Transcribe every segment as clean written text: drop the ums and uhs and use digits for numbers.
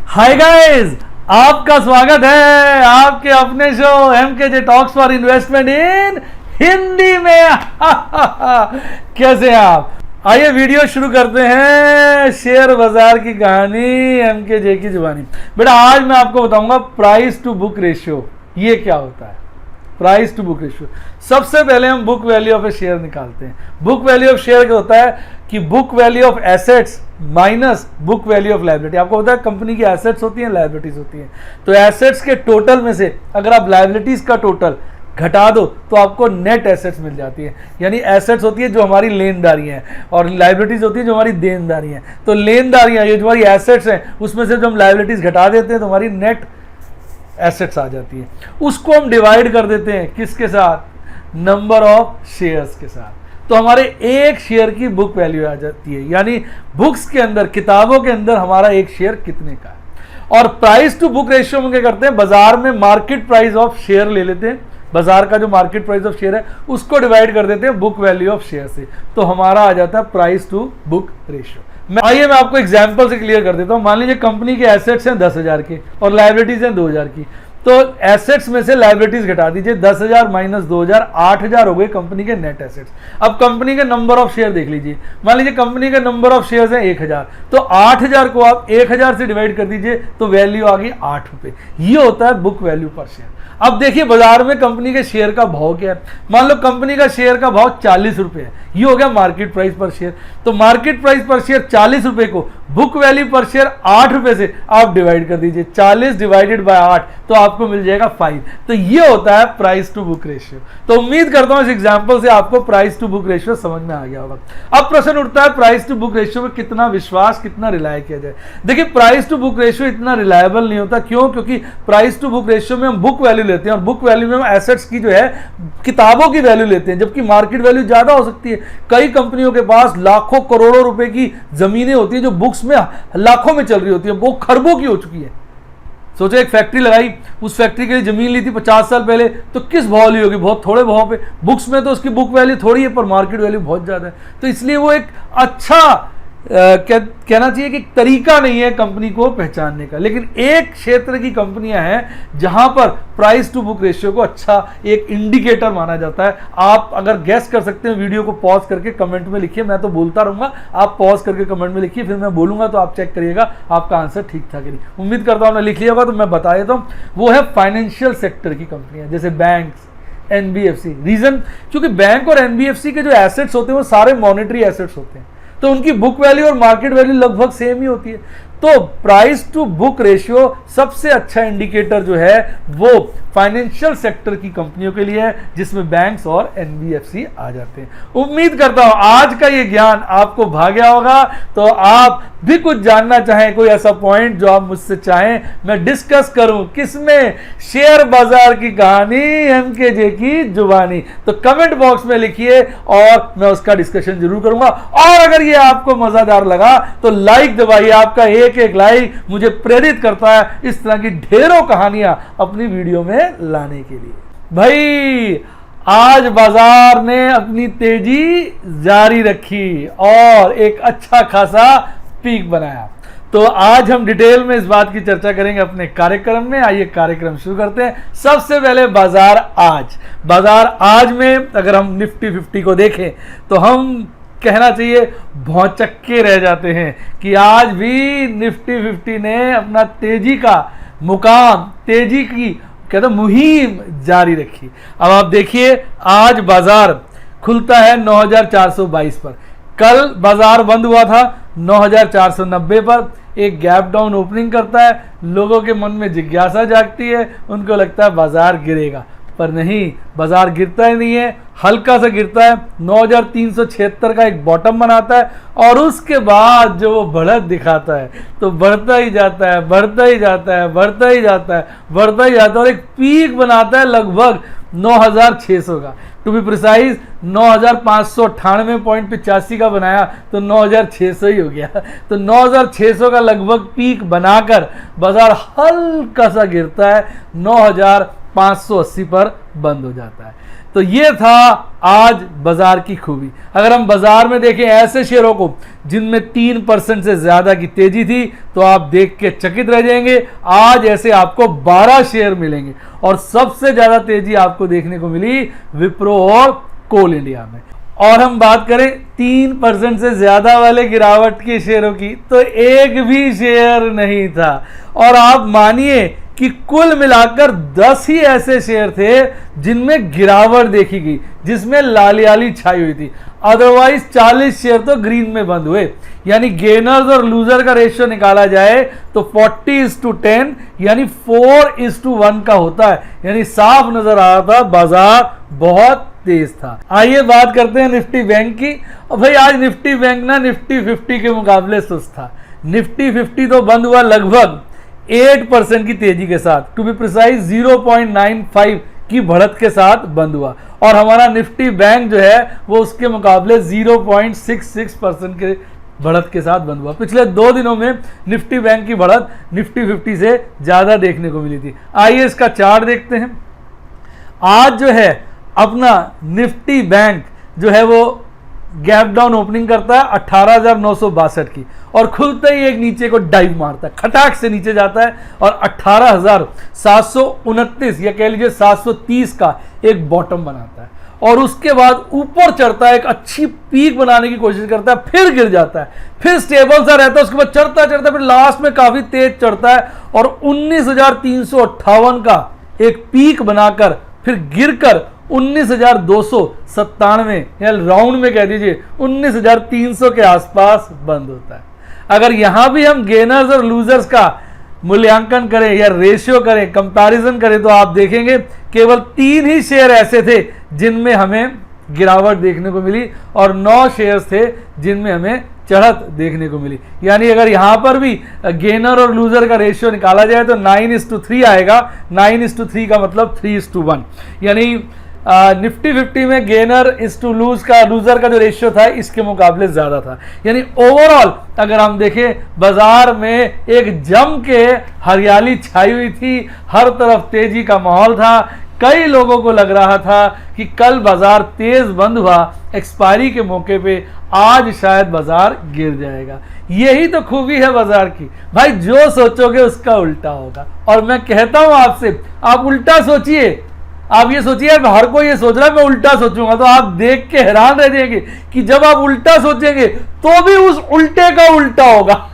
Hi guys, आपका स्वागत है आपके अपने show MKJ talks for investment इन हिंदी में। कैसे हैं आप? आइए वीडियो शुरू करते हैं। शेयर बाजार की कहानी MKJ की जुबानी। बेटा आज मैं आपको बताऊंगा प्राइस टू बुक रेशियो ये क्या होता है। प्राइस टू बुक रेशियो, सबसे पहले हम book value of A share निकालते हैं। बुक वैल्यू ऑफ शेयर क्या होता है कि book value of assets minus book value of liability. आपको पता है कंपनी की एसेट्स होती हैं, लायबिलिटीज होती हैं। तो एसेट्स के टोटल में से अगर आप लायबिलिटीज का टोटल घटा दो तो आपको नेट एसेट्स मिल जाती है। यानी एसेट्स होती है जो हमारी लेनदारियां हैं और लायबिलिटीज होती है जो हमारी देनदारियां हैं। तो लेनदारियां ये जो हमारी एसेट्स हैं उसमें से जो हम लायबिलिटीज घटा देते हैं तो हमारी नेट एसेट्स आ जाती है। उसको हम डिवाइड कर देते हैं किसके साथ? नंबर ऑफ शेयर्स के साथ। तो हमारे एक शेयर की बुक वैल्यू आ जाती है। यानी बुक्स के अंदर, किताबों के अंदर हमारा एक शेयर कितने का है। और प्राइस टू बुक रेशियो में क्या करते हैं, बाजार में मार्केट प्राइस ऑफ शेयर ले लेते हैं। बाजार का जो मार्केट प्राइस ऑफ शेयर है उसको डिवाइड कर देते हैं बुक वैल्यू ऑफ शेयर से। तो हमारा आ जाता है प्राइस टू बुक रेशियो। आइए मैं आपको एग्जांपल से क्लियर कर देता हूं। मान लीजिए कंपनी के एसेट्स हैं 10,000 के और लायबिलिटीज हैं 2,000 की। तो एसेट्स में से लायबिलिटीज घटा दीजिए, 10,000 माइनस 2,000 8,000 हो गए कंपनी के नेट एसेट्स। अब कंपनी के नंबर ऑफ शेयर देख लीजिए। मान लीजिए कंपनी के नंबर ऑफ शेयर्स हैं 1,000, तो 8,000 को आप 1,000 से डिवाइड कर दीजिए तो वैल्यू आ गई 8 रुपए। ये होता है बुक वैल्यू पर शेयर। अब देखिए बाजार में कंपनी के शेयर का भाव क्या है। मान लो कंपनी का शेयर का भाव 40 रुपए है, ये हो गया मार्केट प्राइस पर शेयर। तो मार्केट प्राइस पर शेयर 40 रुपए को बुक वैल्यू पर शेयर 8 रुपए से आप डिवाइड कर दीजिए। 40 डिवाइडेड बाय 8 तो आपको मिल जाएगा 5। तो ये होता है प्राइस टू बुक रेशियो। तो उम्मीद करता हूं इस एग्जांपल से आपको प्राइस टू बुक रेशियो समझ में आ गया होगा। अब प्रश्न उठता है प्राइस टू बुक रेशियो में कितना विश्वास, कितना रिलाय किया जाए। देखिए प्राइस टू बुक रेशियो इतना रिलायबल नहीं होता। क्यों? क्योंकि प्राइस टू बुक रेशियो में हम बुक वैल्यू लेते हैं और बुक वैल्यू में हम एसेट्स की जो है किताबों की वैल्यू लेते हैं, जबकि मार्केट वैल्यू ज्यादा हो सकती है। कई कंपनियों के पास लाखों करोड़ों रुपए की जमीनें होती है जो बुक्स में लाखों में चल रही होती है, वो खरबों की हो चुकी है। सोचो एक फैक्ट्री लगाई, उस फैक्ट्री के लिए जमीन ली थी 50 साल पहले, तो किस भाव ली होगी? बहुत थोड़े भाव पे। बुक्स में तो उसकी बुक वैल्यू थोड़ी है पर मार्केट वैल्यू बहुत ज्यादा है। तो इसलिए वो एक अच्छा कहना चाहिए कि तरीका नहीं है कंपनी को पहचानने का। लेकिन एक क्षेत्र की कंपनियां हैं जहां पर प्राइस टू बुक रेशियो को अच्छा एक इंडिकेटर माना जाता है। आप अगर गैस कर सकते हैं वीडियो को पॉज करके कमेंट में लिखिए, मैं तो बोलता रहूंगा, आप पॉज करके कमेंट में लिखिए, फिर मैं बोलूंगा तो आप चेक करिएगा आपका आंसर ठीक था कि नहीं। उम्मीद करता हूं आपने लिख लिया होगा, तो मैं बता देता हूं। वो है फाइनेंशियल सेक्टर की कंपनियां जैसे बैंक, NBFC। रीजन क्योंकि बैंक और NBFC के जो एसेट्स होते हैं वो सारे मॉनेटरी एसेट्स होते हैं, तो उनकी बुक वैल्यू और मार्केट वैल्यू लगभग सेम ही होती है। तो प्राइस टू बुक रेशियो सबसे अच्छा इंडिकेटर जो है वो फाइनेंशियल सेक्टर की कंपनियों के लिए है, जिसमें बैंक्स और NBFC आ जाते हैं। उम्मीद करता हूं आज का ये ज्ञान आपको भा गया होगा। तो आप भी कुछ जानना चाहें, कोई ऐसा पॉइंट जो आप मुझसे चाहें मैं डिस्कस करूं, किसमें? शेयर बाजार की कहानी MKJ की जुबानी। तो कमेंट बॉक्स में लिखिए और मैं उसका डिस्कशन जरूर करूंगा। और अगर ये आपको मजेदार लगा तो लाइक दबाइए। आपका एक लाइक मुझे प्रेरित करता है इस तरह की ढेरों कहानियां अपनी वीडियो में लाने के लिए। भाई आज बाजार ने अपनी तेजी जारी रखी और एक अच्छा खासा पीक बनाया। तो आज हम डिटेल में इस बात की चर्चा करेंगे अपने कार्यक्रम में। आइए कार्यक्रम शुरू करते हैं। सबसे पहले बाजार आज में अगर हम निफ्टी 50 को देखें तो हम कहना चाहिए भौचक्के रह जाते हैं कि आज भी निफ्टी 50 ने अपना तेजी का मुकाम, तेजी की कहते मुहिम जारी रखी। अब आप देखिए आज बाजार खुलता है 9,422 पर। कल बाजार बंद हुआ था 9,490 पर। एक गैप डाउन ओपनिंग करता है, लोगों के मन में जिज्ञासा जागती है, उनको लगता है बाजार गिरेगा, पर नहीं, बाजार गिरता ही नहीं है, हल्का सा गिरता है। 9,376 का एक बॉटम बनाता है और उसके बाद जो वो बढ़त दिखाता है तो बढ़ता ही जाता है, बढ़ता ही जाता है, बढ़ता ही जाता है, बढ़ता ही जाता है और एक पीक बनाता है लगभग 9,600 का। टू बी प्रिसाइज 9,598.85 का बनाया तो 9,600 ही हो गया। तो 9,600 का लगभग पीक बनाकर बाजार हल्का सा गिरता है, 9,580 पर बंद हो जाता है। तो ये था आज बाजार की खूबी। अगर हम बाजार में देखें ऐसे शेयरों को जिनमें 3% से ज्यादा की तेजी थी तो आप देख के चकित रह जाएंगे। आज ऐसे आपको 12 शेयर मिलेंगे और सबसे ज्यादा तेजी आपको देखने को मिली विप्रो और कोल इंडिया में। और हम बात करें 3% से ज्यादा वाले गिरावट के शेयरों की तो एक भी शेयर नहीं था। और आप मानिए कि कुल मिलाकर 10 ही ऐसे शेयर थे जिनमें गिरावट देखी गई, जिसमें लालियाली छाई हुई थी। अदरवाइज 40 शेयर तो ग्रीन में बंद हुए। यानी गेनर्स और लूजर का रेशियो निकाला जाए तो 40:10 यानी 4:1 का होता है। यानी साफ नजर आ रहा था बाजार बहुत तेज था। आइए बात करते हैं निफ्टी बैंक की। और भाई आज निफ्टी बैंक ना निफ्टी 50 के मुकाबले सुस्त था। निफ्टी 50 तो बंद हुआ लगभग 8% की तेजी के साथ, टू बी प्रिसाइज 0.95 की बढ़त के साथ बंद हुआ। और हमारा निफ्टी बैंक जो है वो उसके मुकाबले 0.66% के बढ़त के साथ बंद हुआ। पिछले 2 दिनों में निफ्टी बैंक की बढ़त निफ्टी 50 से ज्यादा देखने को मिली थी। आइए इसका चार्ट देखते हैं। आज जो है अपना निफ्टी बैंक जो है वो गैप डाउन ओपनिंग करता है 18,962 की और खुलते ही एक नीचे को डाइव मारता है, खटाक से नीचे जाता है और 18,729 या कह लीजिए 730 का एक बॉटम बनाता है। और उसके बाद ऊपर चढ़ता है, एक अच्छी पीक बनाने की कोशिश करता है, फिर गिर जाता है, फिर स्टेबल सा रहता है, उसके बाद चढ़ता चढ़ता फिर लास्ट में काफी तेज चढ़ता है और 19,358 का एक पीक बनाकर फिर गिरकर 19,297 या राउंड में कह दीजिए 19,300 के आसपास बंद होता है। अगर यहां भी हम गेनर्स और लूजर्स का मूल्यांकन करें या रेशियो करें, कंपैरिजन करें तो आप देखेंगे केवल 3 ही शेयर ऐसे थे जिनमें हमें गिरावट देखने को मिली और 9 शेयर्स थे जिनमें हमें चढ़त देखने को मिली। यानी अगर यहां पर भी गेनर और लूजर का रेशियो निकाला जाए तो 9:3 आएगा। 9:3 का मतलब 3:1। यानी निफ्टी 50 में गेनर इस टू लूजर का जो रेशियो था इसके मुकाबले ज्यादा था। यानी ओवरऑल अगर हम देखें बाजार में एक जम के हरियाली छाई हुई थी, हर तरफ तेजी का माहौल था। कई लोगों को लग रहा था कि कल बाजार तेज बंद हुआ एक्सपायरी के मौके पे, आज शायद बाजार गिर जाएगा। यही तो खूबी है बाजार की भाई, जो सोचोगे उसका उल्टा होगा। और मैं कहता हूं आपसे, आप उल्टा सोचिए। आप ये सोचिए हर कोई ये सोच रहा है मैं उल्टा सोचूंगा, तो आप देख के हैरान रह जाएंगे कि जब आप उल्टा सोचेंगे तो भी उस उल्टे का उल्टा होगा।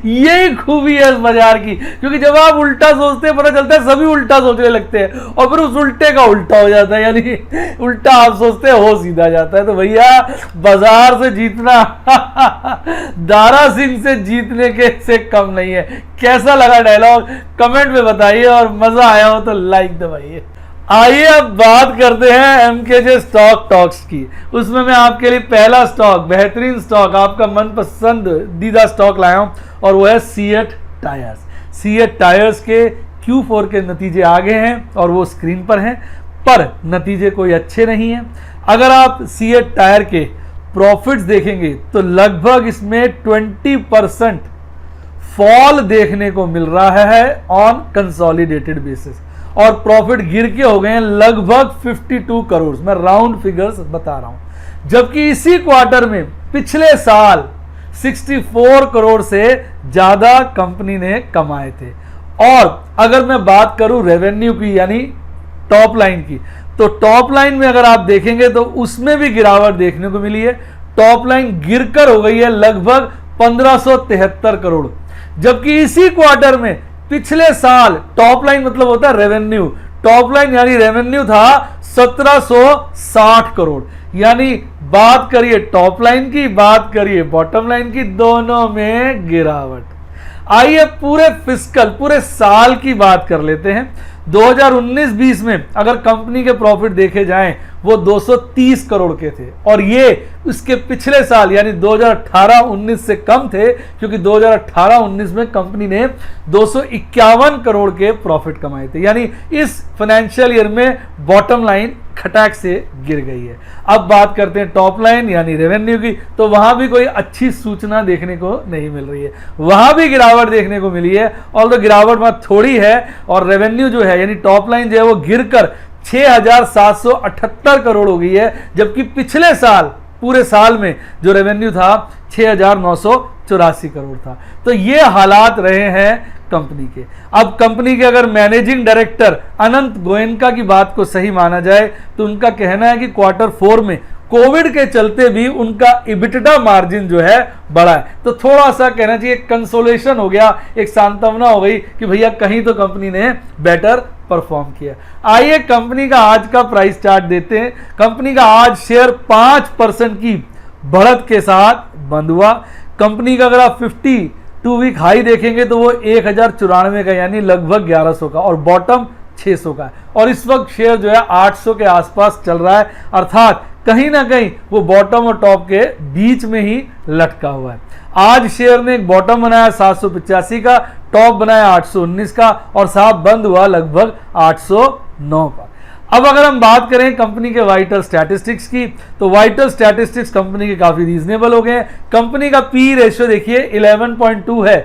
यही खूबी है इस बाजार की, क्योंकि जब आप उल्टा सोचते हैं पता चलता है सभी उल्टा सोचने लगते हैं और फिर उस उल्टे का उल्टा हो जाता है। यानी उल्टा आप सोचते हैं हो सीधा जाता है। तो भैया बाजार से जीतना दारा सिंह से जीतने के से कम नहीं है। कैसा लगा डायलॉग कमेंट में बताइए और मजा आया हो तो लाइक दबाइए। आइए अब बात करते हैं एमकेजे स्टॉक टॉक्स की। उसमें मैं आपके लिए पहला स्टॉक, बेहतरीन स्टॉक, आपका मनपसंद दीदा स्टॉक लाया हूं और वो है सीएट टायर्स। सीएट टायर्स के Q4 के नतीजे आ गए हैं और वो स्क्रीन पर हैं, पर नतीजे कोई अच्छे नहीं हैं। अगर आप सीएट टायर के प्रॉफिट्स देखेंगे तो लगभग इसमें 20% फॉल देखने को मिल रहा है ऑन कंसोलिडेटेड बेसिस और प्रॉफिट गिर के हो गए हैं लगभग 52 करोड़। मैं राउंड फिगर्स बता रहा हूं। जबकि इसी क्वार्टर में पिछले साल 64 करोड़ से ज्यादा कंपनी ने कमाए थे। और अगर मैं बात करूं रेवेन्यू की यानी टॉप लाइन की, तो टॉप लाइन में अगर आप देखेंगे तो उसमें भी गिरावट देखने को मिली है। टॉप लाइन गिरकर हो गई है लगभग 1573 करोड़। जबकि इसी क्वार्टर में पिछले साल टॉप लाइन मतलब होता है रेवेन्यू, टॉप लाइन यानी रेवेन्यू था 1760 करोड़। यानी बात करिए टॉप लाइन की, बात करिए बॉटम लाइन की, दोनों में गिरावट। आइए पूरे साल की बात कर लेते हैं। 2019-20 में अगर कंपनी के प्रॉफिट देखे जाएं वो 230 करोड़ के थे और ये उसके पिछले साल यानी 2018-19 से कम थे, क्योंकि 2018-19 में कंपनी ने 251 करोड़ के प्रॉफिट कमाए थे। यानी इस फाइनेंशियल ईयर में बॉटम लाइन खटाक से गिर गई है। अब बात करते हैं टॉप लाइन यानी रेवेन्यू की, तो वहां भी कोई अच्छी सूचना देखने को नहीं मिल रही है। वहां भी गिरावट देखने को मिली है और तो गिरावट वहां थोड़ी है और रेवेन्यू जो है यानी टॉप लाइन जो है वो गिरकर 6,778 करोड़ हो गई है, जबकि पिछले साल पूरे साल में जो रेवेन्यू था 6,984 करोड़ था। तो ये हालात रहे हैं कंपनी के। अब कंपनी के अगर मैनेजिंग डायरेक्टर अनंत गोयनका की बात को सही माना जाए तो उनका कहना है कि Q4 में कोविड के चलते भी उनका इबिटडा मार्जिन जो है बढ़ा है। तो थोड़ा सा कहना चाहिए कंसोलेशन हो गया, एक सांत्वना हो गई कि भैया कहीं तो कंपनी ने बेटर परफॉर्म किया। आइए कंपनी का आज का प्राइस चार्ट देते हैं। कंपनी का आज शेयर 5% की बढ़त के साथ बंद हुआ। कंपनी का अगर आप 52 वीक हाई देखेंगे तो वो 1094 का यानी लगभग 1100 का और बॉटम 600 का है, और इस वक्त शेयर जो है 800 के आसपास चल रहा है, अर्थात कहीं ना कहीं वो बॉटम और टॉप के बीच में ही लटका हुआ है। आज शेयर ने एक बॉटम बनाया 785 का, टॉप बनाया 819 का और साहब बंद हुआ लगभग 809 पर। अब अगर हम बात करें कंपनी के वाइटल स्टैटिस्टिक्स की, तो वाइटल स्टैटिस्टिक्स कंपनी के काफी रीजनेबल हो गए हैं। कंपनी का पी रेशियो देखिए 11.2 है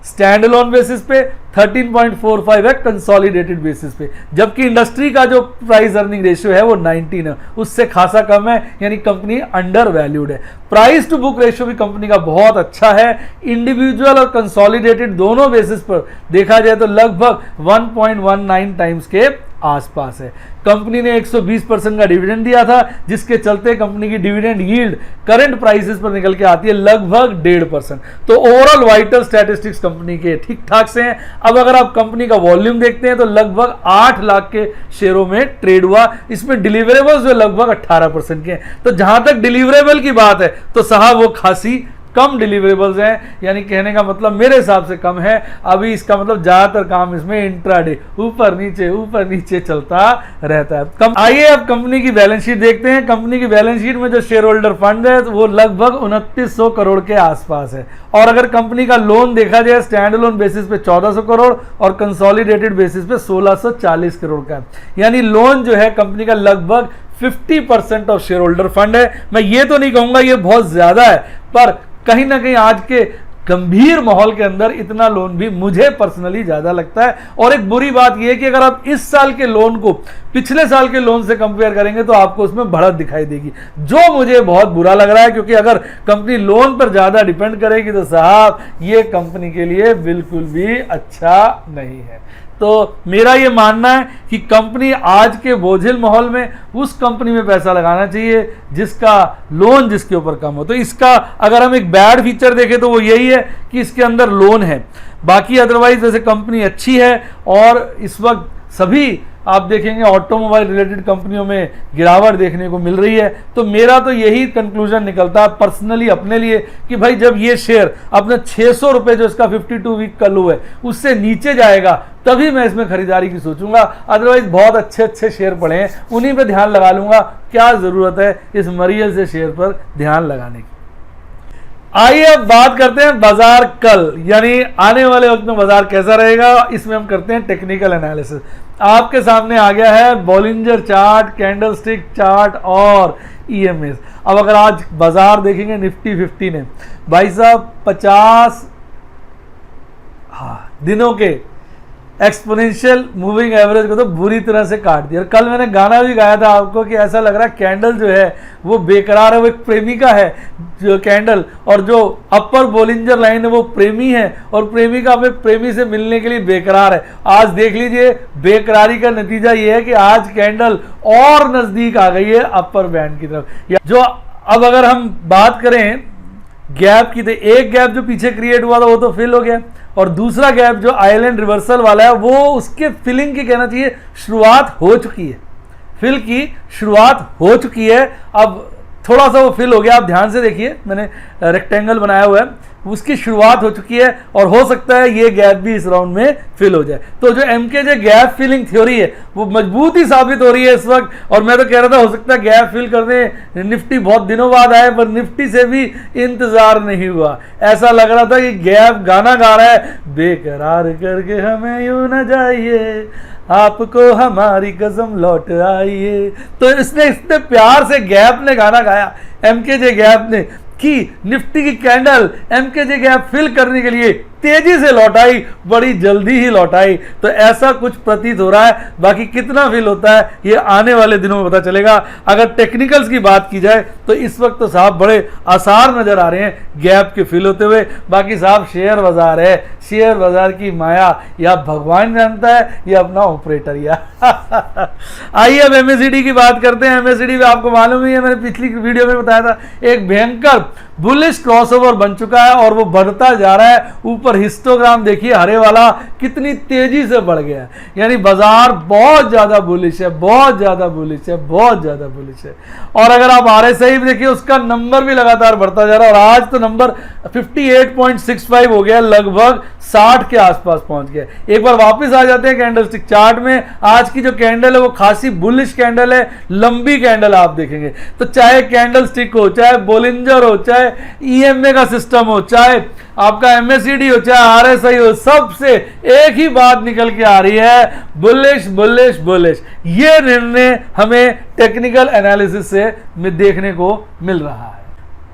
स्टैंड अलोन बेसिस पे, 13.45 है कंसोलिडेटेड बेसिस पे, जबकि इंडस्ट्री का जो प्राइस अर्निंग रेशियो है वो 19 है, उससे खासा कम है, यानी कंपनी अंडर वैल्यूड है। प्राइस टू बुक रेशियो भी कंपनी का बहुत अच्छा है। इंडिविजुअल और कंसोलिडेटेड दोनों बेसिस पर देखा जाए तो लगभग 1.19 टाइम्स के आसपास है। कंपनी ने 120% का डिविडेंड दिया था, जिसके चलते कंपनी की डिविडेंड यील्ड करंट प्राइसेस पर निकल के आती है लगभग 1.5%। तो ओवरऑल वाइटल स्टैटिस्टिक्स कंपनी के ठीक ठाक से हैं। अब अगर आप कंपनी का वॉल्यूम देखते हैं तो लगभग 8 लाख के शेयरों में ट्रेड हुआ, इसमें डिलीवरेबल्स जो लगभग 18% के हैं। तो जहां तक डिलीवरेबल की बात है तो साहब वो खासी कम डिलीवरेबल्स हैं, यानी कहने का मतलब मेरे हिसाब से कम है। अभी इसका मतलब ज्यादातर काम इसमें इंट्राडे ऊपर नीचे चलता रहता है। आइए अब कंपनी की बैलेंस शीट देखते हैं। कंपनी की बैलेंस शीट में जो शेयर होल्डर फंड है तो वो लगभग 2900 करोड़ के आसपास है, और अगर कंपनी का लोन देखा जाए स्टैंड अलोन बेसिस पे 1400 करोड़ और कंसोलिडेटेड बेसिस पे 1640 करोड़ का है, यानी लोन जो है कंपनी का लगभग 50% ऑफ शेयर होल्डर फंड है। मैं ये तो नहीं कहूंगा ये बहुत ज्यादा है, पर कहीं ना कहीं आज के गंभीर माहौल के अंदर इतना लोन भी मुझे पर्सनली ज्यादा लगता है। और एक बुरी बात यह है कि अगर आप इस साल के लोन को पिछले साल के लोन से कंपेयर करेंगे तो आपको उसमें बढ़त दिखाई देगी, जो मुझे बहुत बुरा लग रहा है, क्योंकि अगर कंपनी लोन पर ज्यादा डिपेंड करेगी तो साहब ये कंपनी के लिए बिल्कुल भी अच्छा नहीं है। तो मेरा ये मानना है कि कंपनी आज के बोझिल माहौल में उस कंपनी में पैसा लगाना चाहिए जिसका लोन जिसके ऊपर कम हो। तो इसका अगर हम एक बैड फीचर देखें तो वो यही है कि इसके अंदर लोन है, बाकी अदरवाइज वैसे कंपनी अच्छी है। और इस वक्त सभी आप देखेंगे ऑटोमोबाइल रिलेटेड कंपनियों में गिरावट देखने को मिल रही है। तो मेरा तो यही कंक्लूजन निकलता है पर्सनली अपने लिए कि भाई जब ये शेयर अपने 600 रुपए जो इसका 52 वीक का लो है उससे नीचे जाएगा तभी मैं इसमें खरीदारी की सोचूंगा, अदरवाइज बहुत अच्छे शेयर पड़े हैं उन्हीं पे ध्यान लगा लूंगा। क्या जरूरत है इस मरियल से शेयर पर ध्यान लगाने की। आइए अब बात करते हैं बाजार कल, यानी आने वाले वक्त में बाजार कैसा रहेगा। इसमें हम करते हैं टेक्निकल एनालिसिस। आपके सामने आ गया है बॉलिंजर चार्ट, कैंडलस्टिक चार्ट और ईएमएस। अब अगर आज बाजार देखेंगे निफ्टी 50 ने भाई साहब 50 दिनों के एक्सपोनेंशियल मूविंग एवरेज को तो बुरी तरह से काट दिया। और कल मैंने गाना भी गाया था आपको कि ऐसा लग रहा है कैंडल जो है वो बेकरार है, वो एक प्रेमिका है जो कैंडल, और जो अपर बोलिंजर लाइन है वो प्रेमी है, और प्रेमिका अपने प्रेमी से मिलने के लिए बेकरार है। आज देख लीजिए बेकरारी का नतीजा ये है कि आज कैंडल और नजदीक आ गई है अपर बैंड की तरफ। जो अब अगर हम बात करें गैप की, तो एक गैप जो पीछे क्रिएट हुआ था वो तो फिल हो गया, और दूसरा गैप जो आइलैंड रिवर्सल वाला है वो उसके फिलिंग की कहना चाहिए शुरुआत हो चुकी है, फिल की शुरुआत हो चुकी है। अब थोड़ा सा वो फिल हो गया, आप ध्यान से देखिए मैंने रेक्टेंगल बनाया हुआ है, उसकी शुरुआत हो चुकी है और हो सकता है ये गैप भी इस राउंड में फिल हो जाए। तो जो एमकेजे गैप फिलिंग थ्योरी है वो मजबूत ही साबित हो रही है इस वक्त। और मैं तो कह रहा था हो सकता है गैप फिल करने निफ्टी बहुत दिनों बाद आए, पर निफ्टी से भी इंतजार नहीं हुआ। ऐसा लग रहा था कि गैप गाना गा रहा है, बेकरार करके हमें यूं न जाइए, आपको हमारी कसम लौट आइए। तो इसने इतने प्यार से गैप ने गाना गाया, एमकेजे गैप ने, कि निफ्टी की कैंडल एमकेजे गैप फिल करने के लिए तेजी से लौट आई, बड़ी जल्दी ही लौट आई। तो ऐसा कुछ प्रतीत हो रहा है। बाकी कितना फील होता है ये आने वाले दिनों में पता चलेगा। अगर टेक्निकल्स की बात की जाए तो इस वक्त तो साहब बड़े आसार नजर आ रहे हैं गैप के फील होते हुए। बाकी साहब शेयर बाजार है, शेयर बाजार की माया या भगवान जानता है या अपना ऑपरेटर या आइए अब एमएससीडी की बात करते हैं। एमएससीडी में आपको मालूम ही है, मैंने पिछली वीडियो में बताया था, एक भयंकर बुलिश क्रॉसओवर बन चुका है और वो बढ़ता जा रहा है। ऊपर हिस्टोग्राम देखिए हरे वाला कितनी तेजी से बढ़ गया है, यानी बाजार बहुत ज्यादा बुलिश है, बहुत ज्यादा बुलिश है, बहुत ज्यादा बुलिश है। और अगर आप आरएसआई भी देखिए उसका नंबर भी लगातार बढ़ता जा रहा है और आज तो नंबर 58.65 हो गया, लगभग 60 के आसपास पहुंच गया। एक बार वापस आ जाते हैं कैंडलस्टिक चार्ट में। आज की जो कैंडल है वो खासी बुलिश कैंडल है, लंबी कैंडल आप देखेंगे तो चाहे कैंडलस्टिक हो, चाहे बोलिंजर हो, चाहे ईएमए का सिस्टम हो, चाहे आपका एमएससीडी हो, चाहे आरएसआई हो, सबसे एक ही बात निकल के आ रही है, बुलिश बुलिश बुलिश। ये निर्णय हमें टेक्निकल एनालिसिस से देखने को मिल रहा है।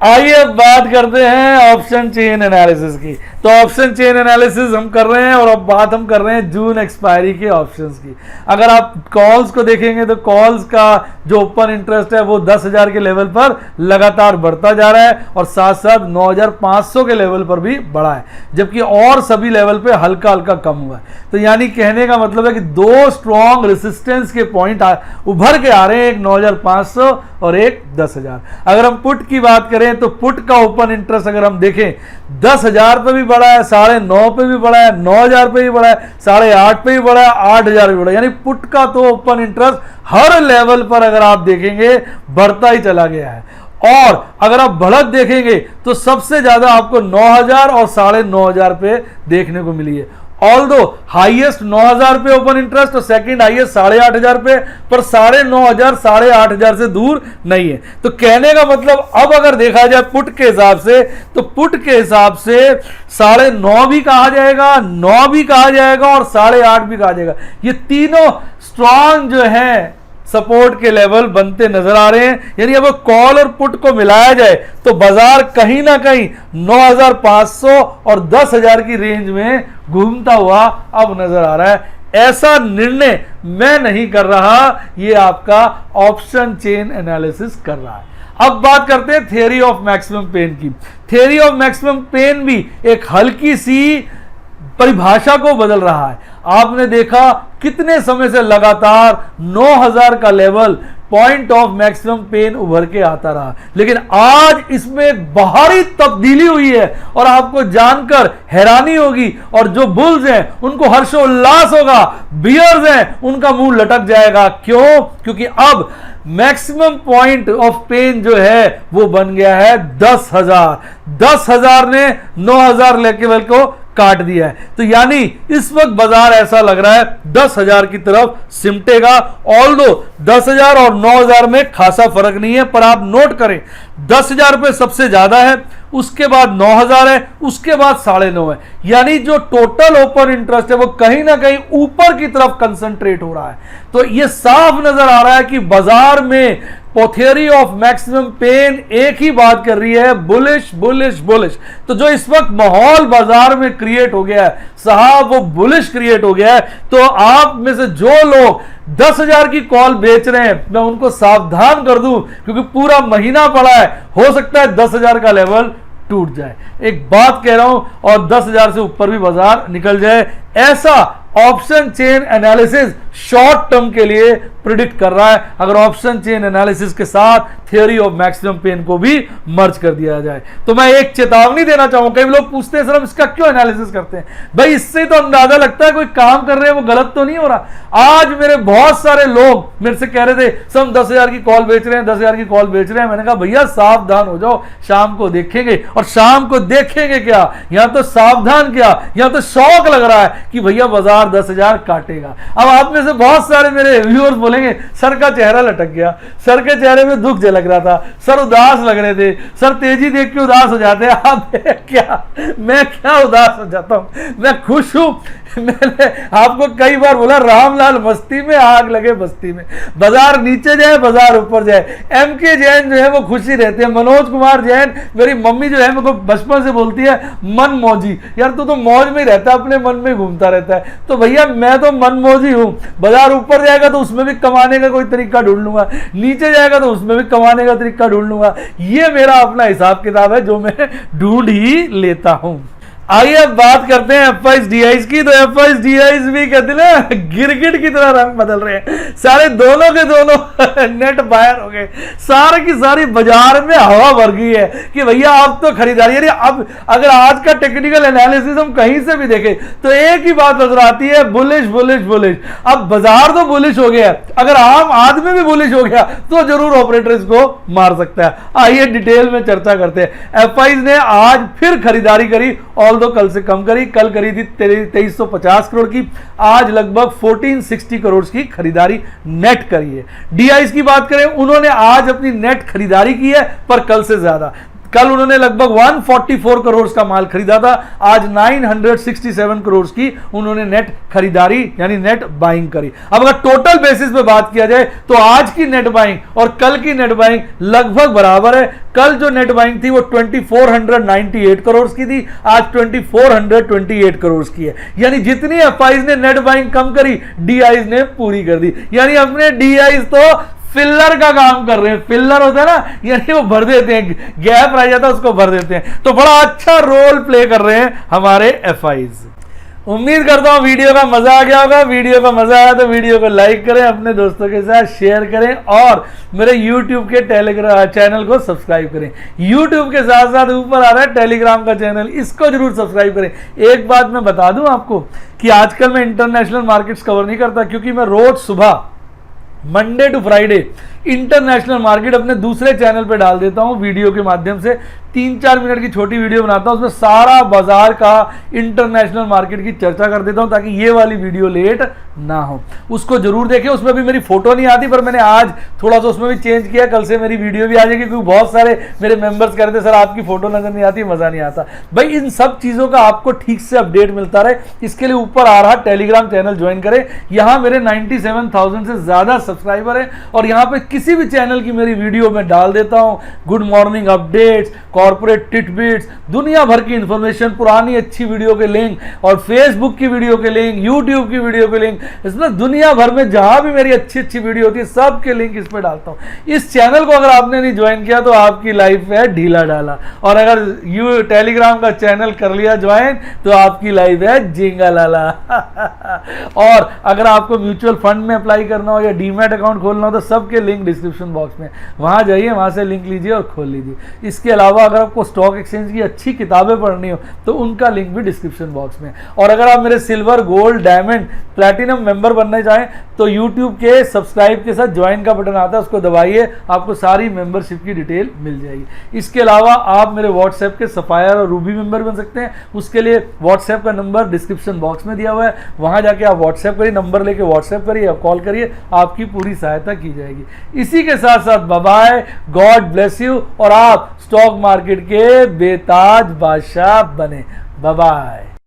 आइए अब बात करते हैं ऑप्शन चेन एनालिसिस की। तो ऑप्शन चेन एनालिसिस हम कर रहे हैं और अब बात हम कर रहे हैं जून एक्सपायरी के ऑप्शंस की। अगर आप कॉल्स को देखेंगे तो कॉल्स का जो ओपन इंटरेस्ट है वो 10,000 के लेवल पर लगातार बढ़ता जा रहा है और साथ साथ 9,500 के लेवल पर भी बढ़ा है, जबकि और सभी लेवल पे हल्का हल्का कम हुआ है। तो यानी कहने का मतलब है कि दो स्ट्रॉन्ग रेसिस्टेंस के पॉइंट उभर के आ रहे हैं, एक 9,500 और एक 10,000। अगर हम पुट की बात करें तो पुट का ओपन इंटरेस्ट अगर हम देखें 10,000 पे भी बढ़ा है, 9,500 पे भी बढ़ा है, 9,000 पे भी बढ़ा है, 8,500 पे भी बढ़ा है, 8,000 पे भी बढ़ा है। यानी पुट का तो ओपन इंटरेस्ट हर लेवल पर अगर आप देखेंगे बढ़ता ही चला गया है। और अगर आप बढ़त देखेंगे तो सबसे ज्यादा आपको 9,000 और 9,500 पे देखने को मिली है। ऑल्दो हाईएस्ट 9,000 पे ओपन इंटरेस्ट और सेकंड हाईएस्ट 8,500 पे, पर 9,500 8,500 से दूर नहीं है। तो कहने का मतलब अब अगर देखा जाए पुट के हिसाब से तो पुट के हिसाब से 9.5 भी कहा जाएगा, 9 भी कहा जाएगा और 8.5 भी कहा जाएगा। ये तीनों स्ट्रॉन्ग जो है सपोर्ट के लेवल बनते नजर आ रहे हैं। यानी अब कॉल और पुट को मिलाया जाए तो बाजार कहीं ना कहीं 9,500 और 10,000 की रेंज में घूमता हुआ अब नजर आ रहा है। ऐसा निर्णय मैं नहीं कर रहा, ये आपका ऑप्शन चेन एनालिसिस कर रहा है। अब बात करते हैं थियरी ऑफ मैक्सिमम पेन की। थियरी ऑफ मैक्सिमम पेन भी एक हल्की सी परिभाषा को बदल रहा है। आपने देखा कितने समय से लगातार 9,000 का level point of maximum pain उभर के आता रहा, लेकिन आज इसमें बाहरी तब्दीली हुई है और आपको जानकर हैरानी होगी। और जो बुल्स हैं उनको हर्षोल्लास होगा, बियर्स हैं उनका मुंह लटक जाएगा। क्यों? क्योंकि अब मैक्सिमम पॉइंट ऑफ पेन जो है वो बन गया है 10,000। 10,000 ने 9,000 लेवल को काट दिया है। तो यानी इस वक्त बाजार ऐसा लग रहा है 10,000 की तरफ सिमटेगा। ऑल्दो 10,000 और 9,000 में खासा फर्क नहीं है, पर आप नोट करें 10,000 पे सबसे ज्यादा है, उसके बाद 9,000 है, उसके बाद 9.5 है। यानी जो टोटल ओपन इंटरेस्ट है वो कहीं ना कहीं ऊपर की तरफ कंसंट्रेट हो रहा है। तो ये साफ नजर आ रहा है कि बाजार में थियरी ऑफ मैक्सिमम पेन एक ही बात कर रही है, बुलिश बुलिश बुलिश। तो जो इस वक्त माहौल बाजार में क्रिएट हो गया है साहब, वो बुलिश क्रिएट हो गया है। तो आप में से जो लोग 10,000 की कॉल बेच रहे हैं मैं उनको सावधान कर दूं, क्योंकि पूरा महीना पड़ा है, हो सकता है 10,000 का लेवल टूट जाए। एक बात कह रहा हूं, और 10,000 से ऊपर भी बाजार निकल जाए, ऐसा option chain analysis short term के लिए प्रिडिक्ट कर रहा है। अगर ऑप्शन चेन एनालिसिस के साथ थियरी ऑफ मैक्सिमम पेन को भी मर्ज कर दिया जाए तो मैं एक चेतावनी देना चाहूंगा। कई लोग पूछते हैं सर हम इसका क्यों एनालिसिस करते हैं? भाई इससे तो अंदाजा लगता है कोई काम कर रहे हैं वो गलत तो नहीं हो रहा। आज मेरे बहुत सारे लोग मेरे से कह रहे थे सर हम 10,000 की कॉल बेच रहे हैं, 10,000 की कॉल बेच रहे हैं। मैंने कहा भैया सावधान हो जाओ, शाम को देखेंगे। और शाम को देखेंगे क्या? यहां तो सावधान क्या, यहां तो शौक लग रहा है कि भैया बाजार 10,000 काटेगा। अब आप में से बहुत सारे मेरे व्यूअर्स बोलेंगे सर का चेहरा लटक गया, सर के चेहरे में दुख झलक रहा था, सर उदास लग रहे थे, सर तेजी देख के उदास हो जाते हैं। अब मैं क्या उदास हो जाता हूं? मैं खुश हूं मैंने आपको कई बार बोला, रामलाल मस्ती में आग लगे बस्ती में। बाजार नीचे जाए बाजार ऊपर जाए, एमके जैन जो है वो खुशी रहते हैं। मनोज कुमार जैन, मेरी मम्मी जो है मेरे को बचपन से बोलती है मन मौजी, यार तू तो मौज में ही रहता है, अपने मन में घूमता रहता है। तो भैया मैं तो मन मौजी हूं। बाजार ऊपर जाएगा तो उसमें भी कमाने का कोई तरीका ढूंढ लूंगा, नीचे जाएगा तो उसमें भी कमाने का तरीका ढूंढ लूंगा। ये मेरा अपना हिसाब किताब है जो मैं ढूंढ ही लेता हूं। आइए अब बात करते हैं एफआईज डीआईज की। तो एफआईज डीआईज भी कहते हैं गिरगिट की तरह रंग बदल रहे हैं, सारे दोनों के दोनों नेट बायर हो गए। सारी की सारी बाजार में हवा भर गई है कि भैया अब तो खरीदारी। यानी अब अगर आज का टेक्निकल एनालिसिस हम कहीं से भी देखें तो एक ही बात नजर आती है, बुलिश बुलिश बुलिश। अब बाजार तो बुलिश हो गया, अगर आम आदमी भी बुलिश हो गया तो जरूर ऑपरेटर इसको मार सकता है। आइए डिटेल में चर्चा करते हैं। एफआईज ने आज फिर खरीदारी करी, तो कल से कम करी। कल करी थी 2350 करोड़ की, आज लगभग 1460 करोड़ की खरीदारी नेट करी है। डीआईज की बात करें, उन्होंने आज अपनी नेट खरीदारी की है पर कल से ज्यादा। कल उन्होंने लगभग 144 करोड़ का माल खरीदा था, आज 967 करोड़ की उन्होंने नेट खरीदारी यानी नेट बाइंग करी। अब अगर टोटल बेसिस पे बात किया जाए तो आज की नेट बाइंग और कल की नेट बाइंग लगभग बराबर है। कल जो नेट बाइंग थी वो 2498 करोड़ की थी, आज 2428 करोड़ की है। यानी जितनी एफआईज ने नेट बाइंग कम करी, डीआईज ने पूरी कर दी। यानी अपने डीआईज तो फिलर का काम कर रहे हैं। फिलर होता है ना, यानी वो भर देते हैं, गैप रह जाता है उसको भर देते हैं। तो बड़ा अच्छा रोल प्ले कर रहे हैं हमारे एफआईज। उम्मीद करता हूं वीडियो का मजा आ गया होगा। वीडियो का मजा आया तो वीडियो को लाइक करें, अपने दोस्तों के साथ शेयर करें और मेरे YouTube के टेलीग्राम चैनल को सब्सक्राइब करें। YouTube के साथ साथ ऊपर आ रहा है टेलीग्राम का चैनल, इसको जरूर सब्सक्राइब करें। एक बात मैं बता दूं आपको कि आजकल मैं इंटरनेशनल मार्केट्स कवर नहीं करता, क्योंकि मैं रोज सुबह Monday to Friday international market अपने दूसरे चैनल पे डाल देता हूं वीडियो के माध्यम से। 3-4 मिनट की छोटी वीडियो बनाता हूं, उसमें सारा बाजार का इंटरनेशनल मार्केट की चर्चा कर देता हूं ताकि ये वाली वीडियो लेट ना हो। उसको जरूर देखें। उसमें भी मेरी फोटो नहीं आती, पर मैंने आज थोड़ा सा उसमें भी चेंज किया। कल से मेरी वीडियो भी आ जाएगी, क्योंकि बहुत सारे मेरे मेंबर्स कह रहे थे सर आपकी फोटो नजर नहीं आती, मजा नहीं आता। भाई इन सब चीजों का आपको ठीक से अपडेट मिलता रहे, इसके लिए ऊपर आ रहा टेलीग्राम चैनल ज्वाइन करें। यहां मेरे 97,000 से ज्यादा सब्सक्राइबर है और यहां पे किसी भी चैनल की मेरी वीडियो में डाल देता हूं। Good morning updates, corporate titbits, दुनिया भर की इंफॉर्मेशन, पुरानी अच्छी वीडियो के लिंक और फेसबुक की वीडियो के लिंक, यूट्यूब की वीडियो के लिंक, इसमें दुनिया भर में जहां भी मेरी अच्छी अच्छी वीडियो होती है सबके लिंक इस पर डालता हूं। इस चैनल को अगर आपने नहीं ज्वाइन किया तो आपकी लाइफ है ढीला ढाला, और अगर यू टेलीग्राम का चैनल कर लिया ज्वाइन तो आपकी लाइफ है जिंगा लाला। और अगर आपको म्यूचुअल फंड में अप्लाई करना हो या डीमैट अकाउंट खोलना हो तो सबके लिंक डिस्क्रिप्शन बॉक्स में, वहां जाइए, वहां से लिंक लीजिए और खोल लीजिए। इसके अलावा अगर आपको स्टॉक एक्सचेंज की अच्छी किताबें पढ़नी हो तो उनका लिंक भी डिस्क्रिप्शन बॉक्स में। और अगर आप मेरे silver, gold, diamond, platinum member बनना चाहें तो यूट्यूब के सब्सक्राइब के साथ ज्वाइन का बटन आता है, उसको दबाइए, आपको सारी मेंबरशिप की डिटेल मिल जाएगी। इसके अलावा आप मेरे व्हाट्सएप के सफायर और रूबी मेंबर बन सकते हैं। उसके लिए व्हाट्सएप का नंबर डिस्क्रिप्शन बॉक्स में दिया हुआ है, वहां जाके आप व्हाट्सएप करिए, नंबर लेके व्हाट्सएप करिए या कॉल करिए, आपकी पूरी सहायता की जाएगी। इसी के साथ साथ bye bye, god bless you, और आप स्टॉक मार्केट के बेताज बादशाह बने। Bye bye.